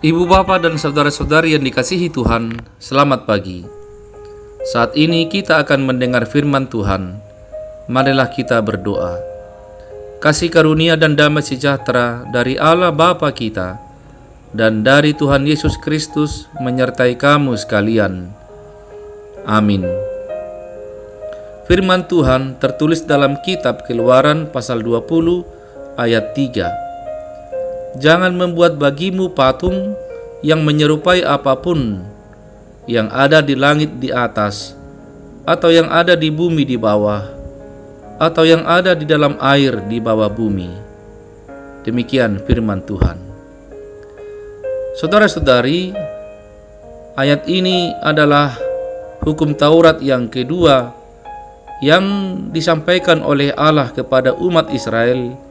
Ibu bapa dan saudara-saudari yang dikasihi Tuhan, selamat pagi. Saat ini kita akan mendengar firman Tuhan. Marilah kita berdoa. Kasih karunia dan damai sejahtera dari Allah Bapa kita dan dari Tuhan Yesus Kristus menyertai kamu sekalian. Amin. Firman Tuhan tertulis dalam kitab Keluaran pasal 20 ayat 3. Jangan membuat bagimu patung yang menyerupai apapun yang ada di langit di atas, atau yang ada di bumi di bawah, atau yang ada di dalam air di bawah bumi. Demikian firman Tuhan. Saudara-saudari, ayat ini adalah hukum Taurat yang kedua yang disampaikan oleh Allah kepada umat Israel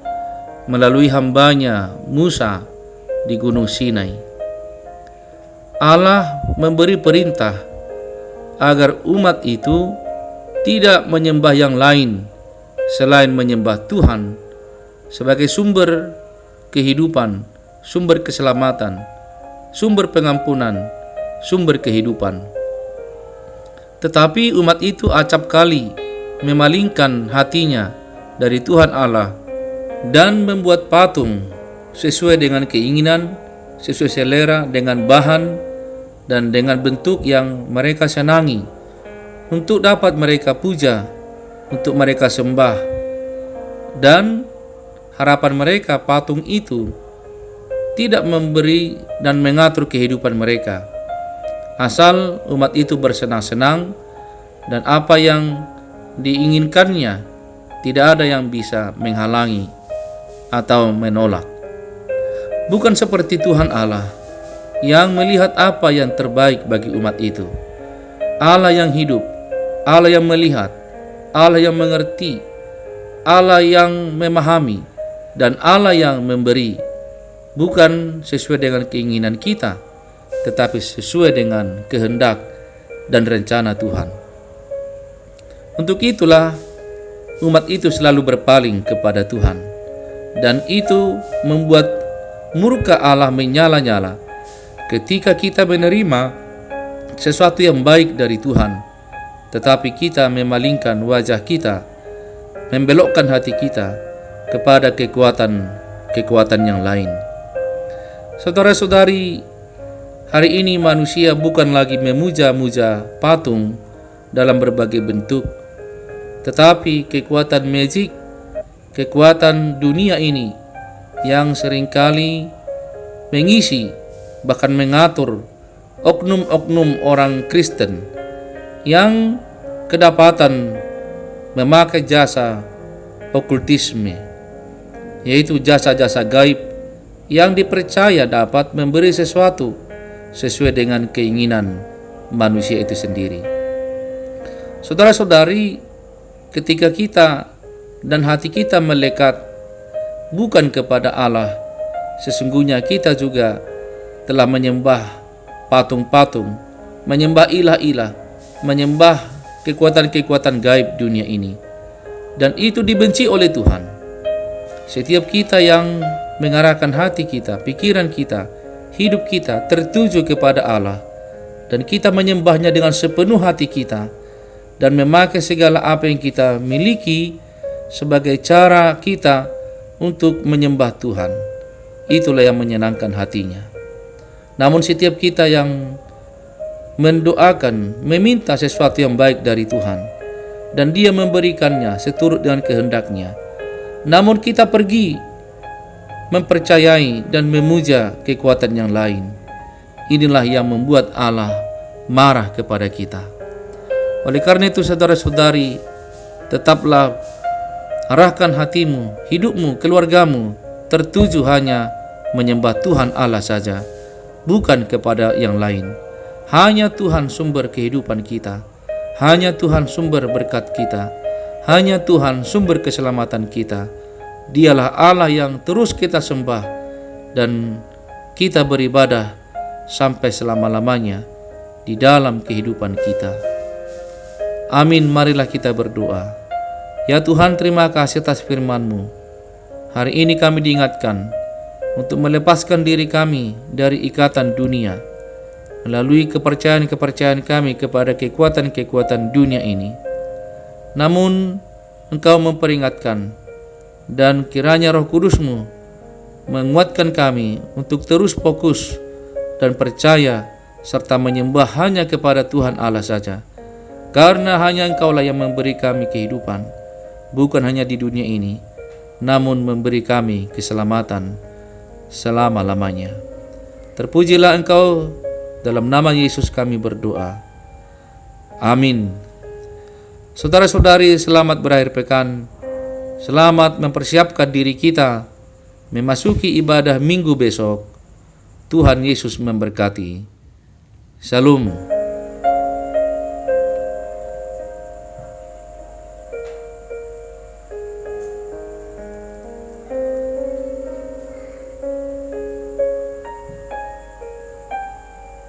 melalui hambanya Musa di Gunung Sinai. Allah memberi perintah agar umat itu tidak menyembah yang lain selain menyembah Tuhan sebagai sumber kehidupan, sumber keselamatan, sumber pengampunan, sumber kehidupan. Tetapi umat itu acap kali memalingkan hatinya dari Tuhan Allah dan membuat patung sesuai dengan keinginan, sesuai selera, dengan bahan dan dengan bentuk yang mereka senangi, untuk dapat mereka puja, untuk mereka sembah. Dan harapan mereka patung itu tidak memberi dan mengatur kehidupan mereka, asal umat itu bersenang-senang dan apa yang diinginkannya tidak ada yang bisa menghalangi atau menolak. Bukan seperti Tuhan Allah yang melihat apa yang terbaik bagi umat itu. Allah yang hidup, Allah yang melihat, Allah yang mengerti, Allah yang memahami, dan Allah yang memberi, bukan sesuai dengan keinginan kita, tetapi sesuai dengan kehendak dan rencana Tuhan. Untuk itulah umat itu selalu berpaling kepada Tuhan, dan itu membuat murka Allah menyala-nyala ketika kita menerima sesuatu yang baik dari Tuhan, tetapi kita memalingkan wajah kita, membelokkan hati kita kepada kekuatan yang lain. Saudara-saudari, hari ini manusia bukan lagi memuja-muja patung dalam berbagai bentuk, tetapi kekuatan magic, kekuatan dunia ini yang seringkali mengisi bahkan mengatur oknum-oknum orang Kristen yang kedapatan memakai jasa okultisme, yaitu jasa-jasa gaib yang dipercaya dapat memberi sesuatu sesuai dengan keinginan manusia itu sendiri. Saudara-saudari, ketika kita dan hati kita melekat bukan kepada Allah, sesungguhnya kita juga telah menyembah patung-patung, menyembah ilah-ilah, menyembah kekuatan-kekuatan gaib dunia ini. Dan itu dibenci oleh Tuhan. Setiap kita yang mengarahkan hati kita, pikiran kita, hidup kita tertuju kepada Allah, dan kita menyembahnya dengan sepenuh hati kita, dan memakai segala apa yang kita miliki sebagai cara kita untuk menyembah Tuhan, itulah yang menyenangkan hatinya. Namun setiap kita yang mendoakan, meminta sesuatu yang baik dari Tuhan, dan Dia memberikannya seturut dengan kehendaknya, namun kita pergi mempercayai dan memuja kekuatan yang lain, inilah yang membuat Allah marah kepada kita. Oleh karena itu, saudara-saudari, tetaplah arahkan hatimu, hidupmu, keluargamu tertuju hanya menyembah Tuhan Allah saja, bukan kepada yang lain. Hanya Tuhan sumber kehidupan kita, hanya Tuhan sumber berkat kita, hanya Tuhan sumber keselamatan kita. Dialah Allah yang terus kita sembah dan kita beribadah sampai selama-lamanya di dalam kehidupan kita. Amin. Marilah kita berdoa. Ya Tuhan, terima kasih atas firman-Mu. Hari ini kami diingatkan untuk melepaskan diri kami dari ikatan dunia melalui kepercayaan-kepercayaan kami kepada kekuatan-kekuatan dunia ini. Namun Engkau memperingatkan, dan kiranya Roh Kudus-Mu menguatkan kami untuk terus fokus dan percaya serta menyembah hanya kepada Tuhan Allah saja, karena hanya Engkaulah yang memberi kami kehidupan, bukan hanya di dunia ini, namun memberi kami keselamatan selama-lamanya. Terpujilah Engkau, dalam nama Yesus kami berdoa. Amin. Saudara-saudari, selamat berakhir pekan. Selamat mempersiapkan diri kita memasuki ibadah minggu besok. Tuhan Yesus memberkati. Shalom.